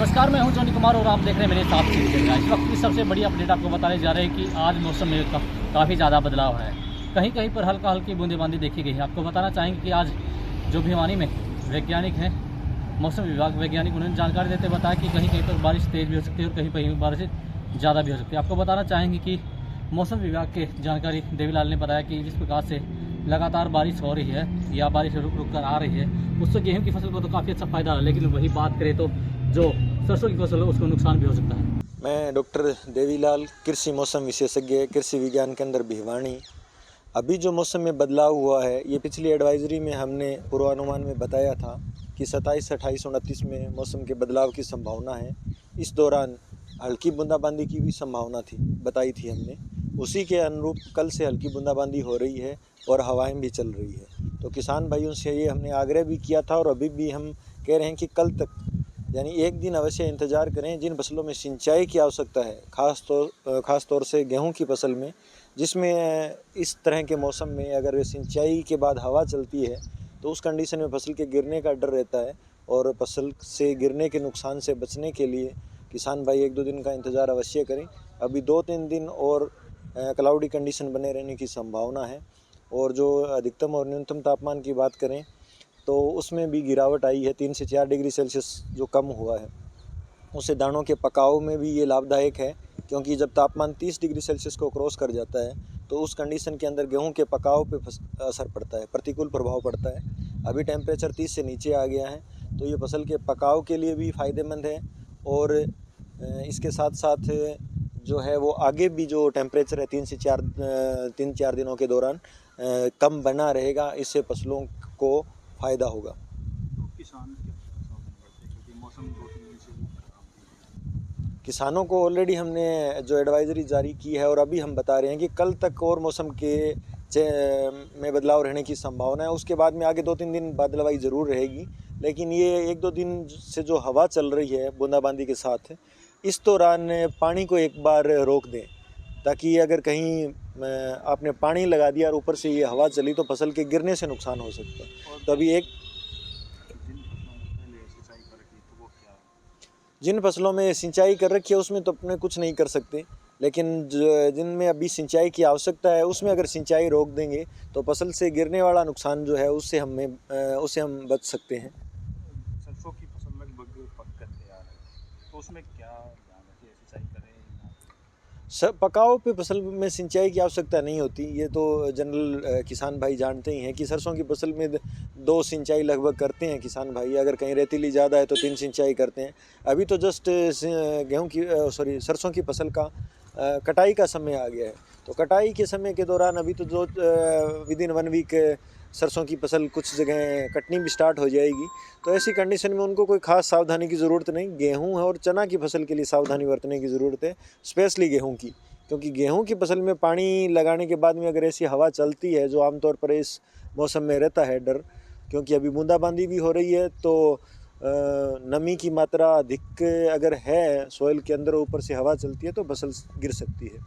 नमस्कार, मैं हूं जॉनी कुमार और आप देख रहे हैं मेरे साथ चीज़। इस वक्त की सबसे बड़ी अपडेट आपको बताने जा रहे हैं कि आज मौसम में काफ़ी ज़्यादा बदलाव है। कहीं कहीं पर हल्का हल्की बूंदेबांदी देखी गई है। आपको बताना चाहेंगे कि आज जो भिवानी में वैज्ञानिक हैं, मौसम विभाग वैज्ञानिक, उन्होंने जानकारी देते बताया कि कहीं कहीं पर बारिश तेज़ भी हो सकती है और कहीं कहीं बारिश ज़्यादा भी हो सकती है। आपको बताना चाहेंगे कि मौसम विभाग के जानकारी देवीलाल ने बताया कि जिस प्रकार से लगातार बारिश हो रही है या बारिश रुक रुक कर आ रही है, उससे गेहूं की फसल को तो काफ़ी अच्छा फायदा है, लेकिन वही बात करें तो जो सरसों की फसल है उसको नुकसान भी हो सकता है। मैं डॉक्टर देवीलाल, कृषि मौसम विशेषज्ञ, कृषि विज्ञान केंद्र भिवानी। अभी जो मौसम में बदलाव हुआ है, ये पिछली एडवाइजरी में हमने पूर्वानुमान में बताया था कि 27, 28, 29 में मौसम के बदलाव की संभावना है। इस दौरान हल्की बूंदाबांदी की भी संभावना थी, बताई थी हमने। उसी के अनुरूप कल से हल्की बूंदाबांदी हो रही है और हवाएं भी चल रही है। तो किसान भाइयों से ये हमने आग्रह भी किया था और अभी भी हम कह रहे हैं कि कल तक यानी एक दिन अवश्य इंतज़ार करें। जिन फसलों में सिंचाई की आवश्यकता है, ख़ास तौर से गेहूं की फसल में, जिसमें इस तरह के मौसम में अगर सिंचाई के बाद हवा चलती है तो उस कंडीशन में फसल के गिरने का डर रहता है। और फसल से गिरने के नुकसान से बचने के लिए किसान भाई 1-2 दिन का इंतज़ार अवश्य करें। अभी 2-3 दिन और क्लाउडी कंडीशन बने रहने की संभावना है। और जो अधिकतम और न्यूनतम तापमान की बात करें तो उसमें भी गिरावट आई है। 3 से 4 डिग्री सेल्सियस जो कम हुआ है, उससे दानों के पकाव में भी ये लाभदायक है, क्योंकि जब तापमान 30 डिग्री सेल्सियस को क्रॉस कर जाता है तो उस कंडीशन के अंदर गेहूं के पकाव पे असर पड़ता है, प्रतिकूल प्रभाव पड़ता है। अभी टेम्परेचर 30 से नीचे आ गया है, तो ये फसल के पकाव के लिए भी फ़ायदेमंद है। और इसके साथ साथ जो है वो आगे भी जो टेम्परेचर है 3-4 दिनों के दौरान कम बना रहेगा। इससे फसलों को फ़ायदा होगा। तो किसान क्या सावधानी बरतें, क्योंकि मौसम 2-3 दिन से वो खराब है। किसानों को ऑलरेडी हमने जो एडवाइजरी जारी की है और अभी हम बता रहे हैं कि कल तक और मौसम के में बदलाव रहने की संभावना है। उसके बाद में आगे 2-3 दिन बादलवाई ज़रूर रहेगी, लेकिन ये 1-2 दिन से जो हवा चल रही है बूंदाबांदी के साथ, इस दौरान पानी को एक बार रोक दें, ताकि अगर कहीं आपने पानी लगा दिया और ऊपर से ये हवा चली तो फसल के गिरने से नुकसान हो सकता है। तो अभी जिन फसलों में सिंचाई कर रखी है उसमें तो अपने कुछ नहीं कर सकते, लेकिन जिनमें अभी सिंचाई की आवश्यकता है उसमें अगर सिंचाई रोक देंगे तो फसल से गिरने वाला नुकसान जो है उससे हम बच सकते हैं। सरसों की फसल लगभग पक कर तैयार है, तो उसमें क्या ध्यान रखें, सिंचाई करें या सब पकाव पे फसल में सिंचाई की आवश्यकता नहीं होती। ये तो जनरल किसान भाई जानते ही हैं कि सरसों की फसल में 2 सिंचाई लगभग करते हैं किसान भाई। अगर कहीं रेतीली ज़्यादा है तो 3 सिंचाई करते हैं। अभी तो जस्ट सरसों की फसल का कटाई का समय आ गया है, तो कटाई के समय के दौरान अभी तो जो विदिन 1 वीक सरसों की फसल कुछ जगह कटनी भी स्टार्ट हो जाएगी। तो ऐसी कंडीशन में उनको कोई खास सावधानी की ज़रूरत नहीं। गेहूं और चना की फसल के लिए सावधानी बरतने की ज़रूरत है, स्पेशली गेहूं की, क्योंकि गेहूं की फसल में पानी लगाने के बाद में अगर ऐसी हवा चलती है, जो आमतौर पर इस मौसम में रहता है डर, क्योंकि अभी बूंदाबांदी भी हो रही है, तो नमी की मात्रा अधिक अगर है सॉइल के अंदर, ऊपर से हवा चलती है तो फसल गिर सकती है।